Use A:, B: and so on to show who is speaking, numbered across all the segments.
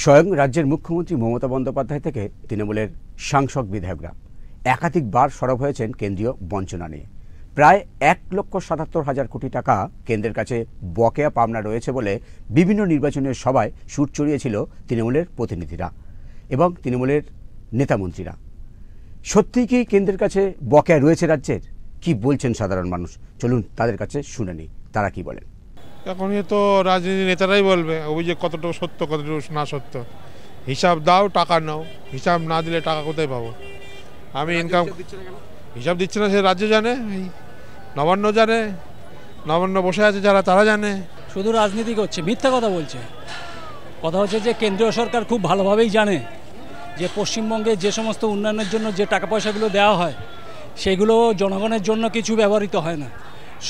A: স্বয়ং রাজ্যের মুখ্যমন্ত্রী মমতা বন্দ্যোপাধ্যায় থেকে তৃণমূলের সাংসদ বিধায়করা একাধিকবার সরব হয়েছেন কেন্দ্রীয় বঞ্চনা নিয়ে। প্রায় 1,77,000 কোটি টাকা কেন্দ্রের কাছে বকেয়া পাওনা রয়েছে বলে বিভিন্ন নির্বাচনের সভায় সুর চড়িয়েছিল তৃণমূলের প্রতিনিধিরা এবং তৃণমূলের নেতামন্ত্রীরা। সত্যিই কি কেন্দ্রের কাছে বকেয়া রয়েছে রাজ্যের? কি বলছেন সাধারণ মানুষ? চলুন তাদের কাছে শুনে নিই তারা কি বলেন।
B: এখন তো রাজনীতি নেতারাই বলবে অভিযোগ কতটুকু সত্য কতটুকু না সত্য। হিসাব দাও, টাকা নাও। হিসাব না দিলে টাকা কোথায় পাবো? আমি ইনকাম হিসাব দিচ্ছে না, সে রাজ্য জানে, এই নবান্ন জানে, নবান্ন বসে আছে যারা তারা জানে।
C: শুধু রাজনীতি করছে, মিথ্যা কথা বলছে। কথা হচ্ছে যে কেন্দ্রীয় সরকার খুব ভালোভাবেই জানে যে পশ্চিমবঙ্গে যে সমস্ত উন্নয়নের জন্য যে টাকা পয়সাগুলো দেওয়া হয় সেগুলো জনগণের জন্য কিছু ব্যবহৃত হয় না।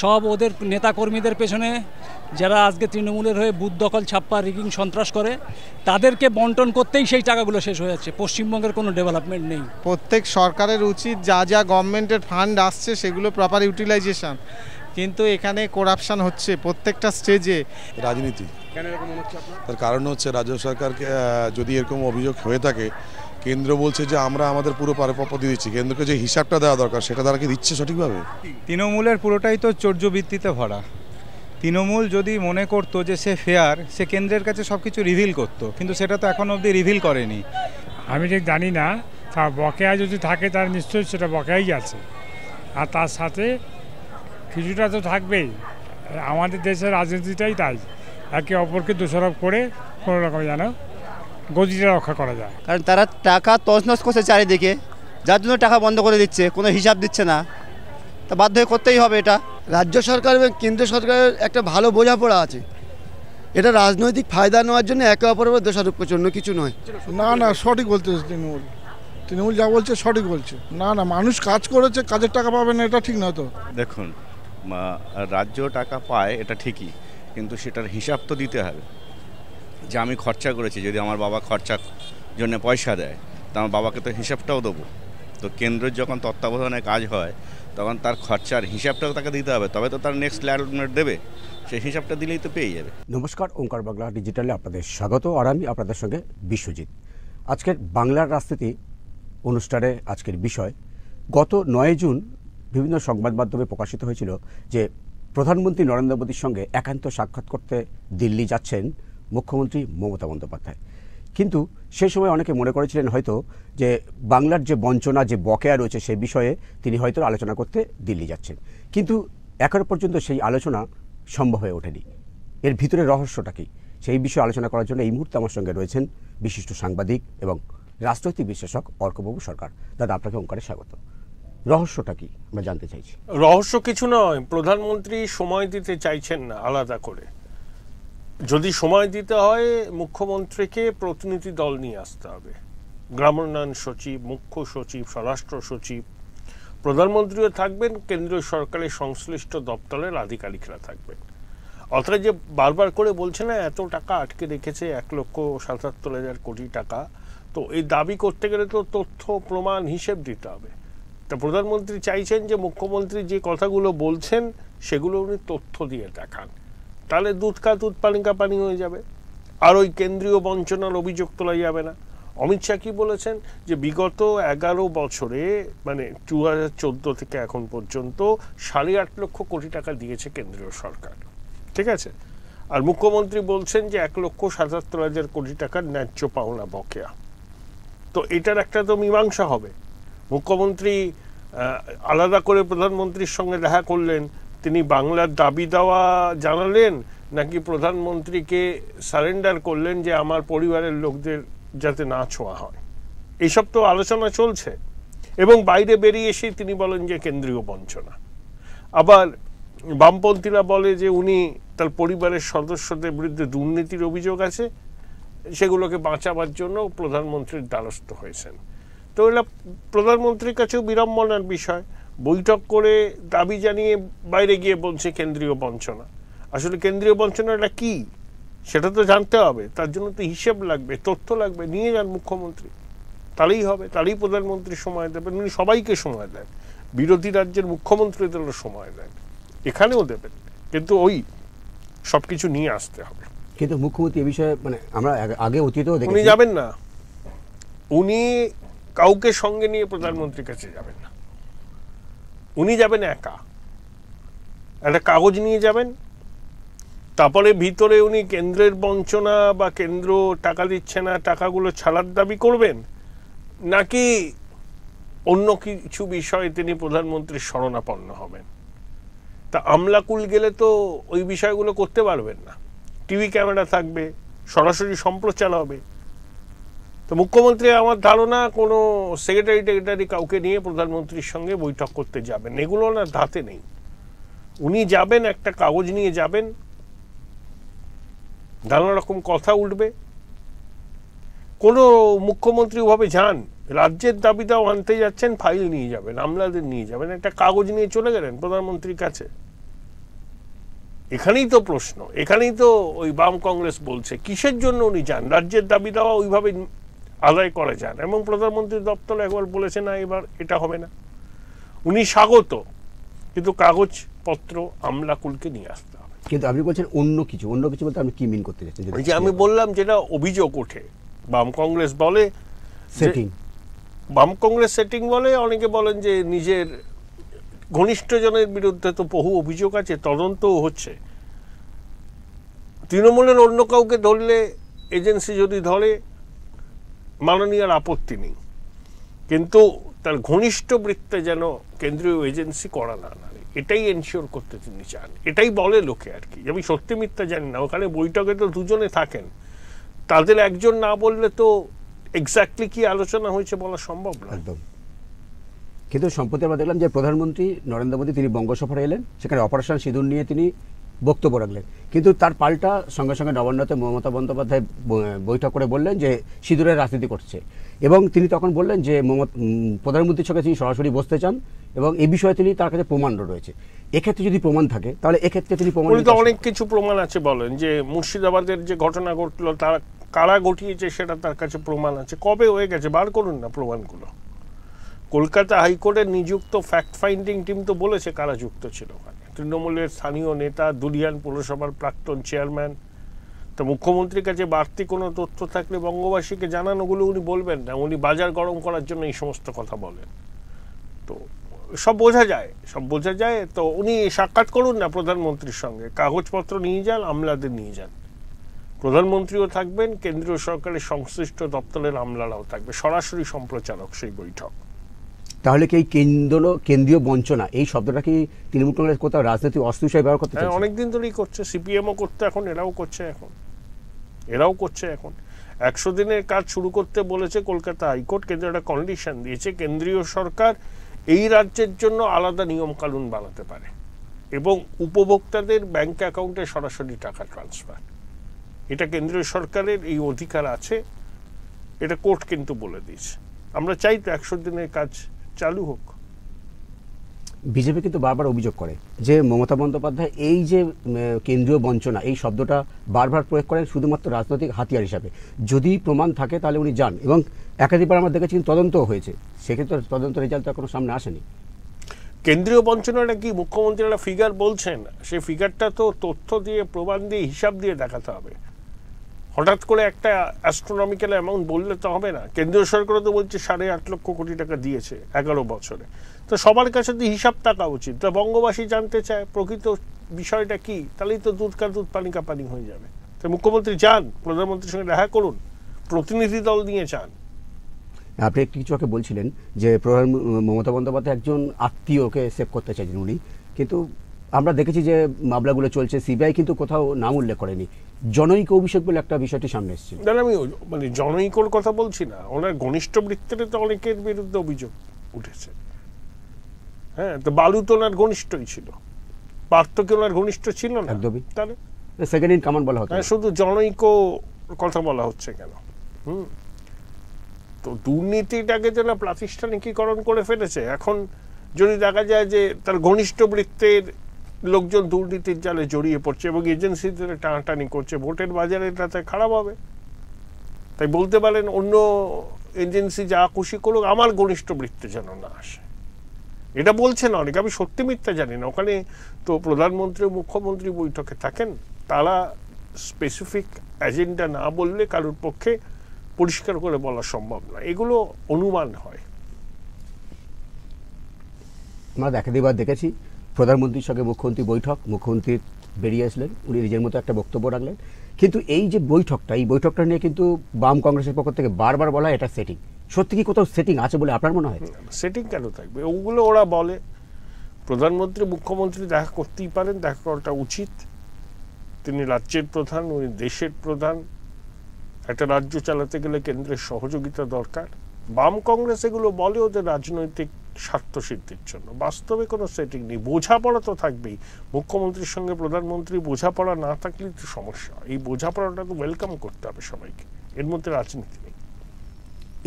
C: সব ওদের নেতাকর্মীদের পেছনে, যারা আজকে তৃণমূলের হয়ে বুথ দখল, ছাপ্পা, রিগিং, সন্ত্রাস করে, তাদেরকে বন্টন করতেই সেই টাকাগুলো শেষ হয়ে যাচ্ছে। পশ্চিমবঙ্গের কোনো ডেভেলপমেন্ট নেই।
D: প্রত্যেক সরকারের উচিত যা যা গভর্নমেন্টের ফান্ড আসছে সেগুলো প্রপার ইউটিলাইজেশন, কিন্তু এখানে করাপশন হচ্ছে প্রত্যেকটা স্টেজে।
E: রাজনীতি কেন এরকম মনে হচ্ছে আপনার? তার কারণ হচ্ছে রাজ্য সরকারকে যদি এরকম অভিযোগ হয়ে থাকে, কেন্দ্র বলছে যে আমরা আমাদের পুরো প্রাপ্য দিয়ে দিচ্ছি, কেন্দ্রকে যে হিসাবটা দেওয়া দরকার সেটা তারা কি দিচ্ছে সঠিকভাবে?
F: তৃণমূলের পুরোটাই তো চর্যবৃত্তিতে ভরা। তৃণমূল যদি মনে করতো যে সে ফেয়ার, সে কেন্দ্রের কাছে সব কিছু রিভিল করতো, কিন্তু সেটা তো এখন অবধি রিভিল করেনি।
G: আমি ঠিক জানি না, তা বকেয়া যদি থাকে তার নিশ্চয়ই সেটা বকেয়াই আছে, আর তার সাথে কিছুটা তো থাকবেই। আমাদের দেশের রাজনীতিটাই তাই, একে অপরকে দোষারোপ করে কোনো রকম যেন গতিটা রক্ষা করা যায়।
H: কারণ তারা টাকা তছনছ করছে চারিদিকে, যার জন্য টাকা বন্ধ করে দিচ্ছে, কোনো হিসাব দিচ্ছে না, তা বাধ্য হয়ে করতেই হবে এটা।
I: রাজ্য সরকার এবং কেন্দ্র সরকারের একটা ভালো বোঝাপড়া আছে, এটা রাজনৈতিক ফায়দা নেওয়ার জন্য একে অপরের উপর দোষারোপ করছে, অন্য কিছু নয়।
B: না না, সঠিক বলতেছে তৃণমূল যা বলছে সঠিক বলছে। না না, মানুষ কাজ করেছে, কাজের টাকা পাবে না, এটা ঠিক না তো।
J: দেখুন, রাজ্য টাকা পায় এটা ঠিকই, কিন্তু সেটার হিসাব তো দিতে হবে যে আমি খরচা করেছি। যদি আমার বাবা খরচার জন্য পয়সা দেয়, তো আমার বাবাকে তো হিসাবটাও দেবো। তো কেন্দ্রের যখন তত্ত্বাবধানে কাজ হয় তখন তার খরচার হিসাবটাও তাকে দিতে হবে, তবে তো তার নেক্সট অ্যালটমেন্ট দেবে, সেই হিসাবটা দিলেই তো পেয়ে যাবে।
A: নমস্কার, ওঙ্কার বাংলা ডিজিটালে আপনাদের স্বাগত, আর আমি আপনাদের সঙ্গে বিশ্বজিৎ। আজকের বাংলার রাজনীতি অনুষ্ঠানে আজকের বিষয়, গত 9 জুন বিভিন্ন সংবাদ মাধ্যমে প্রকাশিত হয়েছিল যে প্রধানমন্ত্রী নরেন্দ্র মোদীর সঙ্গে একান্ত সাক্ষাৎ করতে দিল্লি যাচ্ছেন মুখ্যমন্ত্রী মমতা বন্দ্যোপাধ্যায়। কিন্তু সেই সময় অনেকে মনে করেছিলেন হয়তো যে বাংলার যে বঞ্চনা, যে বকেয়া রয়েছে সে বিষয়ে তিনি হয়তো আলোচনা করতে দিল্লি যাচ্ছেন, কিন্তু এখনো পর্যন্ত সেই আলোচনা সম্ভব হয়ে ওঠেনি। এর ভিতরে রহস্যটা কি, সেই বিষয়ে আলোচনা করার জন্য এই মুহূর্তে আমার সঙ্গে রয়েছেন বিশিষ্ট সাংবাদিক এবং রাজনৈতিক বিশ্লেষক অর্কবাবু সরকার। দাদা, আপনাকে ওঙ্কারে স্বাগত। রহস্যটা কি আমরা জানতে চাইছি।
K: রহস্য কিছু নয়, প্রধানমন্ত্রী সময় দিতে চাইছেন না আলাদা করে। যদি সময় দিতে হয়, মুখ্যমন্ত্রীকে প্রতিনিধি দল নিয়ে আসতে হবে, গ্রামোন্নয়ন সচিব, মুখ্য সচিব, স্বরাষ্ট্র সচিব, প্রধানমন্ত্রীও থাকবেন, কেন্দ্রীয় সরকারের সংশ্লিষ্ট দপ্তরের আধিকারিকরা থাকবেন। অর্থাৎ যে বারবার করে বলছে না এত টাকা আটকে রেখেছে, 1,77,000 কোটি টাকা, তো এই দাবি করতে গেলে তো তথ্য প্রমাণ হিসেব দিতে হবে। তা প্রধানমন্ত্রী চাইছেন যে মুখ্যমন্ত্রী যে কথাগুলো বলছেন সেগুলো উনি তথ্য দিয়ে দেখান, তাহলে দুধ কা দুধ পানি কা পানি হয়ে যাবে, আর ওই কেন্দ্রীয় বঞ্চনার অভিযোগ তোলা যাবে না। অমিত শাহ কি বলেছেন যে বিগত 11 বছরে, মানে 2014 থেকে এখন পর্যন্ত 8.5 লক্ষ কোটি টাকা দিয়েছে কেন্দ্রীয় সরকার, ঠিক আছে। আর মুখ্যমন্ত্রী বলছেন যে 1,77,000 কোটি টাকার ন্যায্য পাওনা বকেয়া। তো এটার একটা তো মীমাংসা হবে। মুখ্যমন্ত্রী আলাদা করে প্রধানমন্ত্রীর সঙ্গে দেখা করলেন, তিনি বাংলার দাবি দাওয়া জানালেন, নাকি প্রধানমন্ত্রীকে সারেন্ডার করলেন যে আমার পরিবারের লোকদের যাতে না ছোঁয়া হয়, এইসব তো আলোচনা চলছে। এবং বাইরে বেরিয়ে এসে তিনি বলেন যে কেন্দ্রীয় বঞ্চনা। আবার বামপন্থীরা বলে যে উনি তার পরিবারের সদস্যদের বিরুদ্ধে দুর্নীতির অভিযোগ আছে, সেগুলোকে বাঁচাবার জন্য প্রধানমন্ত্রীর দ্বারস্থ হয়েছেন। তো এটা প্রধানমন্ত্রীর কাছেও বিড়ম্বনার বিষয়। বৈঠক করে দাবি জানিয়ে বাইরে গিয়ে বলছে কেন্দ্রীয় বঞ্চনা। আসলে কেন্দ্রীয় বঞ্চনাটা কি সেটা তো জানতে হবে, তার জন্য তো হিসেব লাগবে, তথ্য লাগবে। নিয়ে যান মুখ্যমন্ত্রী, তাহলেই হবে, তাহলেই প্রধানমন্ত্রী সময় দেবেন। উনি সবাইকে সময় দেন, বিরোধী রাজ্যের মুখ্যমন্ত্রীদেরও সময় দেন, এখানেও দেবেন, কিন্তু ওই সব কিছু নিয়ে আসতে হবে।
A: কিন্তু মুখ্যমন্ত্রী এ বিষয়ে মানে আমরা আগে অতীতেও
K: উনি
A: দেখেছি
K: যাবেন না, উনি কাউকে সঙ্গে নিয়ে প্রধানমন্ত্রীর কাছে যাবেন না, উনি যাবেন একা, একটা কাগজ নিয়ে যাবেন, তারপরে ভিতরে উনি কেন্দ্রের বঞ্চনা বা কেন্দ্র টাকা দিচ্ছে না, টাকাগুলো ছাড়ার দাবি করবেন, নাকি অন্য কিছু বিষয়ে তিনি প্রধানমন্ত্রীর শরণাপন্ন হবেন। তা আমলাকুল গেলে তো ওই বিষয়গুলো করতে পারবেন না, টিভি ক্যামেরা থাকবে, সরাসরি সম্প্রচার হবে। তো মুখ্যমন্ত্রী আমার ধারণা কোনো সেক্রেটারি কাউকে নিয়ে প্রধানমন্ত্রীর সঙ্গে বৈঠক করতে যাবেন, এগুলো না ধাতে নেই। উনি যাবেন, একটা কাগজ নিয়ে যাবেন, নানা রকম কথা উঠবে। কোনো মুখ্যমন্ত্রী ওভাবে যান, রাজ্যের দাবিটাও আনতে যাচ্ছেন, ফাইল নিয়ে যাবেন, আমলাদের নিয়ে যাবেন, একটা কাগজ নিয়ে চলে গেলেন প্রধানমন্ত্রীর কাছে। এখানেই তো প্রশ্ন, এখানেই তো ওই বাম কংগ্রেস বলছে কিসের জন্য উনি যান, রাজ্যের দাবি দেওয়া ওইভাবে আদায় করা যান। এবং প্রধানমন্ত্রীর দপ্তর একবার বলেছে না এবার এটা হবে না, উনি স্বাগত, কিন্তু কাগজপত্র আমলাকুলকে নিয়ে আসতে হবে।
A: কিন্তু আপনি বলছেন অন্য কিছু বলতে আপনি কি মিন করতে চাচ্ছেন?
K: ওই যে আমি বললাম যেটা অভিযোগ ওঠে, বাম কংগ্রেস বলে
A: সেটিং,
K: বাম কংগ্রেস সেটিং বলে, অনেকে বলেন যে নিজের ঘনিষ্ঠজনের বিরুদ্ধে তো বহু অভিযোগ আছে, তদন্তও হচ্ছে। তৃণমূলের অন্য কাউকে ধরলে, এজেন্সি যদি ধরে, মাননীয়ার আপত্তি নেই, কিন্তু তার ঘনিষ্ঠ বৃত্তে যেন কেন্দ্রীয় এজেন্সি করা না নারে, এটাই এনশিওর করতে তিনি চান, এটাই বলে লোকে আর কি। আমি সত্যি মিথ্যা জানি না, ওখানে বৈঠকে তো দুজনে থাকেন, তাদের একজন না বললে তো এক্স্যাক্টলি কি আলোচনা হয়েছে বলা সম্ভব না।
A: একদম। কিন্তু সম্প্রতি আমরা দেখলাম যে প্রধানমন্ত্রী নরেন্দ্র মোদী তিনি বঙ্গোপসাগরে এলেন, সেখানে অপারেশন সিঁদুর নিয়ে তিনি বক্তব্য রাখলেন, কিন্তু তার পাল্টা সঙ্গে সঙ্গে নবান্নতে মমতা বন্দ্যোপাধ্যায় বৈঠক করে বললেন যে সিঁদুরের রাজনীতি করছে, এবং তিনি তখন বললেন যে প্রধানমন্ত্রীর সঙ্গে তিনি সরাসরি বসতে চান এবং এই বিষয়ে তিনি তার কাছে প্রমাণ রয়েছে। এক্ষেত্রে যদি প্রমাণ থাকে তাহলে এক্ষেত্রে তিনি প্রমাণ,
K: তো অনেক কিছু প্রমাণ আছে বলেন, যে মুর্শিদাবাদের যে ঘটনা ঘটলো তারা কারা ঘটিয়েছে সেটা তার কাছে প্রমাণ আছে, কবে হয়ে গেছে, বার করুন না প্রমাণগুলো। কলকাতা হাইকোর্টের নিযুক্ত ফ্যাক্ট ফাইন্ডিং টিম তো বলেছে কারা যুক্ত ছিল ওখানে, তৃণমূলের স্থানীয় নেতা, দুলিয়ান পৌরসভার প্রাক্তন চেয়ারম্যান। তো মুখ্যমন্ত্রীর কাছে বাড়তি কোনো তথ্য থাকলে বঙ্গবাসীকে জানানোগুলো উনি বলবেন না, উনি বাজার গরম করার জন্য এই সমস্ত কথা বলেন। তো সব বোঝা যায়, তো উনি সাক্ষাৎ করুন না প্রধানমন্ত্রীর সঙ্গে, কাগজপত্র নিয়ে যান, আমলাদের নিয়ে যান, প্রধানমন্ত্রীও থাকবেন, কেন্দ্রীয় সরকারের সংশ্লিষ্ট দপ্তরের আমলারাও থাকবে, সরাসরি সম্প্রচারক সেই বৈঠক।
A: তাহলে কি এই কেন্দ্রীয় বঞ্চনা এই শব্দটা কি তৃণমূল কংগ্রেস কোথাও রাজনৈতিক অস্ত্র হিসেবে ব্যবহার করতে চাইছে?
K: অনেকদিন ধরেই করছে, সিপিএমও করতে, এখন এরাও করছে এখন 100 দিনের কাজ শুরু করতে বলেছে কলকাতা হাইকোর্ট, কিন্তু একটা কন্ডিশন দিয়েছে, কেন্দ্রীয় সরকার এই রাজ্যের জন্য আলাদা নিয়ম কানুন বানাতে পারে এবং উপভোক্তাদের ব্যাংক অ্যাকাউন্টে সরাসরি টাকা ট্রান্সফার, এটা কেন্দ্রীয় সরকারের এই অধিকার আছে, এটা কোর্ট কিন্তু বলে দিয়েছে। আমরা চাই তো 100 দিনের কাজ চালু হোক।
A: বিজেপি কিন্তু বারবার অভিযোগ করে যে মমতা বন্দ্যোপাধ্যায় এই যে কেন্দ্রীয় বঞ্চনা এই শব্দটা বারবার প্রয়োগ করেন শুধুমাত্র রাজনৈতিক হাতিয়ার হিসাবে, যদি প্রমাণ থাকে তাহলে উনি যান, এবং একাধিকবার আমরা দেখেছি তদন্তও হয়েছে, সেক্ষেত্রে তদন্ত রেজাল্ট এখনো সামনে আসেনি।
K: কেন্দ্রীয় বঞ্চনাটা কি মুখ্যমন্ত্রীরা ফিগার বলছেন, সেই ফিগারটা তো তথ্য দিয়ে, প্রমাণ দিয়ে, হিসাব দিয়ে দেখাতে হবে। হঠাৎ করে একটা অ্যাস্ট্রোনমিক্যাল অ্যামাউন্ট বললে তো হবে না। কেন্দ্রীয় সরকারও তো বলছে 8.5 লক্ষ কোটি টাকা দিয়েছে 11 বছরে, তো সবার কাছে তো হিসাব থাকা উচিত। তো বঙ্গবাসী জানতে চায় প্রকৃত বিষয়টা কি, তাহলেই তো দুধ কা দুধ পানি কা পানি হয়ে যাবে। তো মুখ্যমন্ত্রী যান, প্রধানমন্ত্রীর সঙ্গে দেখা করুন, প্রতিনিধি দল নিয়ে যান।
A: আপনি কিছু আগে বলছিলেন যে মমতা বন্দ্যোপাধ্যায় একজন আত্মীয়কে সেভ করতে চাইছেন উনি, কিন্তু আমরা দেখেছি যে মামলাগুলো চলছে, সিবিআই কিন্তু কোথাও নাম উল্লেখ করেনি, জনৈক অভিষেক বলে একটা বিষয়টি সামনে এসেছিল।
K: আমি মানে জনৈকর কথা বলছি না, ওনার ঘনিষ্ঠ বৃত্তের তো অনেকের বিরুদ্ধে অভিযোগ উঠেছে। হ্যাঁ, তো বালু তো ওনার ঘনিষ্ঠই ছিল, পার্থ কি ওনার ঘনিষ্ঠ ছিল না?
A: একদমই,
K: তাহলে
A: সেকেন্ড ইন কমান্ড বলা হতো,
K: শুধু জনৈক কথা বলা হচ্ছে কেন? তো দুর্নীতিটাকে যেন প্রাতিষ্ঠানিকীকরণ করে ফেলেছে। এখন যদি দেখা যায় যে তার ঘনিষ্ঠ বৃত্তের লোকজন দুর্নীতির জালে জড়িয়ে পড়ছে এবং এজেন্সিদের টানাটানি করছে, ভোটের বাজারে তাতে খারাপ হবে। তাই বলতে পারেন অন্য এজেন্সি যা খুশি করুক, আমার ঘনিষ্ঠ বৃত্তে যেন না আসে, এটা বলছেন অনেক। আমি সত্যি মিথ্যা জানি না, ওখানে তো প্রধানমন্ত্রী মুখ্যমন্ত্রী বৈঠকে থাকেন, তারা স্পেসিফিক এজেন্ডা না বললে কারোর পক্ষে পরিষ্কার করে বলা সম্ভব না, এগুলো অনুমান হয়।
A: আমরা একাধিকবার দেখেছি প্রধানমন্ত্রীর সঙ্গে মুখ্যমন্ত্রী বৈঠক, মুখ্যমন্ত্রী বেরিয়ে আসলেন, উনি নিজের মতো একটা বক্তব্য রাখলেন, কিন্তু এই যে বৈঠকটা, এই বৈঠকটা নিয়ে কিন্তু বাম কংগ্রেসের পক্ষ থেকে বারবার বলা হয় এটা সেটিং। সত্যি কি কোথাও সেটিং আছে বলে আপনার মনে হয়?
K: সেটিং কেন থাকবে? ওগুলো ওরা বলে। প্রধানমন্ত্রী মুখ্যমন্ত্রী দেখা করতেই পারেন, দেখা করাটা উচিত। তিনি রাজ্যের প্রধান, উনি দেশের প্রধান। একটা রাজ্য চালাতে গেলে কেন্দ্রের সহযোগিতা দরকার। বাম কংগ্রেস এগুলো বলে ওদের রাজনৈতিক স্বার্থ সিদ্ধির জন্য। বাস্তবে কোনো সেটিং নেই। বোঝাপড়া তো থাকবেই। মুখ্যমন্ত্রীর সঙ্গে প্রধানমন্ত্রী বোঝাপড়া না থাকলেই তো সমস্যা। এই বোঝাপড়াটা তো ওয়েলকাম করতে হবে সবাইকে, এর মধ্যে রাজনীতি নেই।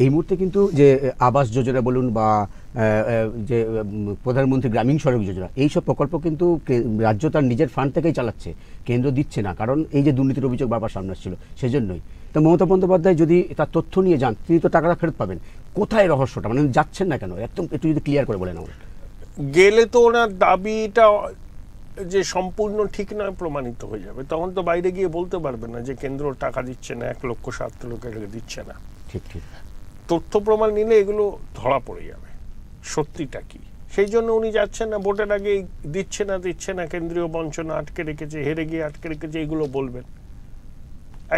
A: এই মুহূর্তে কিন্তু যে আবাস যোজনা বলুন বা যে প্রধানমন্ত্রী গ্রামীণ সড়ক যোজনা, এইসব প্রকল্প কিন্তু রাজ্য তার নিজের ফান্ড থেকেই চালাচ্ছে, কেন্দ্র দিচ্ছে না, কারণ এই যে দুর্নীতির অভিযোগ বারবার সামনে আসছিল সেজন্যই। তো মমতা বন্দ্যোপাধ্যায় যদি তার তথ্য নিয়ে যান, তিনি তো টাকাটা ফেরত পাবেন। কোথায় রহস্যটা, মানে যাচ্ছেন না কেন? একদম একটু যদি ক্লিয়ার করে বলেন। আমরা
K: গেলে তো ওনার দাবিটা যে সম্পূর্ণ ঠিক নয় প্রমাণিত হয়ে যাবে, তখন তো বাইরে গিয়ে বলতে পারবেন না যে কেন্দ্র টাকা দিচ্ছে না, 1,07,000 দিচ্ছে না।
A: ঠিক ঠিক
K: তথ্য প্রমাণ নিলে এগুলো ধরা পড়ে যাবে সত্যিটা কি। সেই জন্য উনি যাচ্ছেন না, ভোটের আগে দিচ্ছে না, কেন্দ্রীয় বঞ্চনা আটকে রেখেছে, হেরে গিয়ে আটকে রেখেছে, এগুলো বলবেন।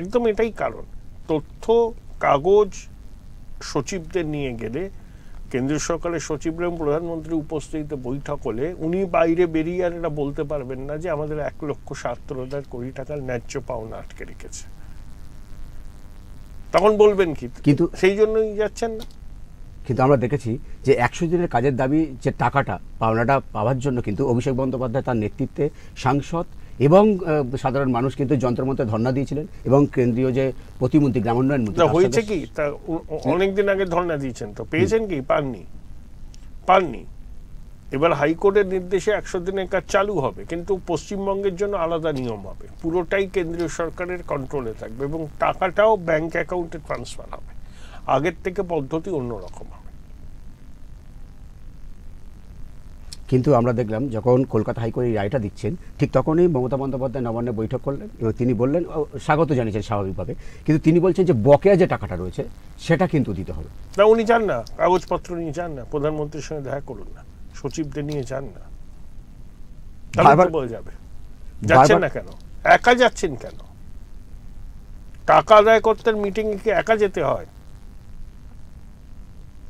K: একদম এটাই কারণ। তথ্য কাগজ সচিবদের নিয়ে গেলে, কেন্দ্রীয় সরকারের সচিবরা এবং প্রধানমন্ত্রী উপস্থিতিতে বৈঠক হলে উনি বাইরে বেরিয়ে আর এটা বলতে পারবেন না যে আমাদের 1,70,000 টাকার ন্যায্য পাওনা আটকে রেখেছে। তখন বলবেন কি? কিন্তু সেই জন্যই যাচ্ছেন না।
A: কিন্তু আমরা দেখেছি যে 100 দিনের কাজের দাবি যে টাকাটা পাওনাটা পাওয়ার জন্য কিন্তু অভিষেক বন্দ্যোপাধ্যায় তার নেতৃত্বে সাংসদ এবং সাধারণ মানুষ কিন্তু যন্ত্রমন্ত্রে ধর্ণা দিয়েছিলেন, এবং কেন্দ্রীয় যে প্রতিমন্ত্রী গ্রামোন্নয়ন মন্ত্রী
K: হয়েছে কি, তা অনেকদিন আগে ধর্ণা দিয়েছেন, তো পেয়েছেন কি? পাননি। এবার হাইকোর্টের নির্দেশে 100 দিনের কাজ চালু হবে, কিন্তু পশ্চিমবঙ্গের জন্য আলাদা নিয়ম হবে, পুরোটাই কেন্দ্রীয় সরকারের কন্ট্রোলে থাকবে এবং টাকাটাও ব্যাংক অ্যাকাউন্টে ট্রান্সফার হবে। আগের থেকে পদ্ধতি অন্যরকম হবে।
A: কিন্তু আমরা দেখলাম যখন কলকাতা হাইকোর্ট এই রায়টা দিচ্ছেন, ঠিক তখনই মমতা বন্দ্যোপাধ্যায় নবান্নে বৈঠক করলেন এবং তিনি বললেন, স্বাগত জানিয়েছেন স্বাভাবিকভাবে, কিন্তু তিনি বলছেন যে বকেয়া যে টাকাটা রয়েছে সেটা কিন্তু দিতে হবে
K: না। উনি যান না, কাগজপত্র নিয়ে যান না, প্রধানমন্ত্রীর সঙ্গে দেখা করুন না, সচিবদের নিয়ে যান না, তাহলে বলে যাবে। যাচ্ছেন না কেন? একা যাচ্ছেন কেন? টাকা আদায় করতে মিটিংয়ে কি একা যেতে হয়?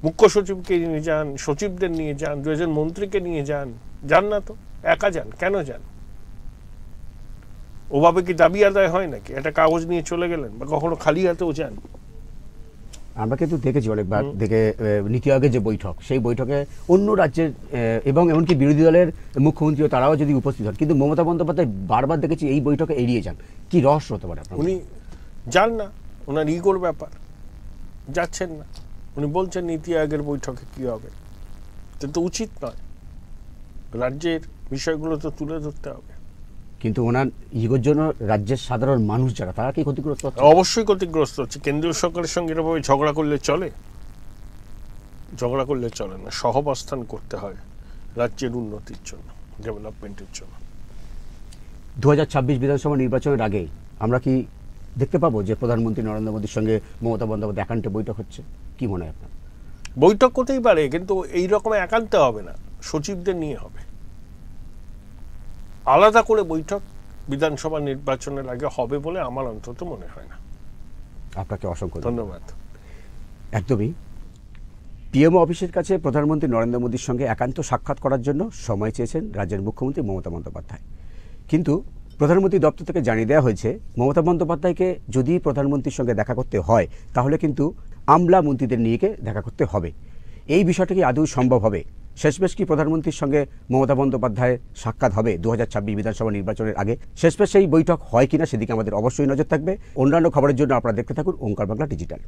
K: মুখ্য সচিবকে নিয়ে যান, সচিবদের নিয়ে যান, 2জন মন্ত্রীকে নিয়ে যান না তো, একা যান। কেন যান? ওভাবে কি দাবি আদায় হয় নাকি? একটা কাগজ নিয়ে চলে গেলেন, বা কখনো খালি হাতেও যান?
A: আমরা কিন্তু দেখেছি অনেকবার, দেখে নীতি আয়োগের যে বৈঠক, সেই বৈঠকে অন্য রাজ্যের এবং এমনকি বিরোধী দলের মুখ্যমন্ত্রীও তারাও যদি উপস্থিত হন, কিন্তু মমতা বন্দ্যোপাধ্যায় বারবার দেখেছি এই বৈঠকে এড়িয়ে যান। কি রহস্য হতে পারে?
K: উনি যান না, ওনার ইগোর ব্যাপার, যাচ্ছেন না। উনি বলছেন নীতি আয়োগের বৈঠকে কি হবে, তো উচিত নয়। রাজ্যের বিষয়গুলো তো তুলে ধরতে হবে।
A: কিন্তু ওনার ইগোর জন্য রাজ্যের সাধারণ মানুষ যারা, তারা কি ক্ষতিগ্রস্ত হচ্ছে?
K: অবশ্যই ক্ষতিগ্রস্ত হচ্ছে। কেন্দ্রীয় সরকারের সঙ্গে এরকম ঝগড়া করলে চলে? ঝগড়া করলে চলে না, সহাবস্থান করতে হয় রাজ্যের উন্নতির জন্য, ডেভেলপমেন্টের জন্য।
A: 2026 বিধানসভা নির্বাচনের আগে আমরা কি দেখতে পাবো যে প্রধানমন্ত্রী নরেন্দ্র মোদীর সঙ্গে মমতা বন্দ্যোপাধ্যায় একান্তে বৈঠক হচ্ছে? কি মনে হয় আপনার?
K: বৈঠক করতেই পারে, কিন্তু এই রকম একান্তে হবে না, সচিবদের নিয়ে হবে। আলাদা করে বৈঠক বিধানসভা নির্বাচনের আগে হবে বলে আমার অন্তত মনে হয় না।
A: আপনাকে অসংখ্য
K: ধন্যবাদ।
A: একদমই পিএমও অফিসের কাছে প্রধানমন্ত্রী নরেন্দ্র মোদীর সঙ্গে একান্ত সাক্ষাৎ করার জন্য সময় চেয়েছেন রাজ্যের মুখ্যমন্ত্রী মমতা বন্দ্যোপাধ্যায়, কিন্তু প্রধানমন্ত্রী দপ্তর থেকে জানিয়ে দেওয়া হয়েছে মমতা বন্দ্যোপাধ্যায়কে যদি প্রধানমন্ত্রীর সঙ্গে দেখা করতে হয় তাহলে কিন্তু আমলা মন্ত্রীদের নিয়ে দেখা করতে হবে। এই বিষয়টা কি আদৌ সম্ভব হবে? শেষমেশ কি প্রধানমন্ত্রীর সঙ্গে মমতা বন্দ্যোপাধ্যায়ের সাক্ষাৎ হবে 2026 বিধানসভা নির্বাচনের আগে? শেষমেশ সেই বৈঠক হয় কিনা সেদিকে আমাদের অবশ্যই নজর থাকবে। অন্যান্য খবরের জন্য আপনারা দেখতে থাকুন ওঙ্কার বাংলা ডিজিটাল।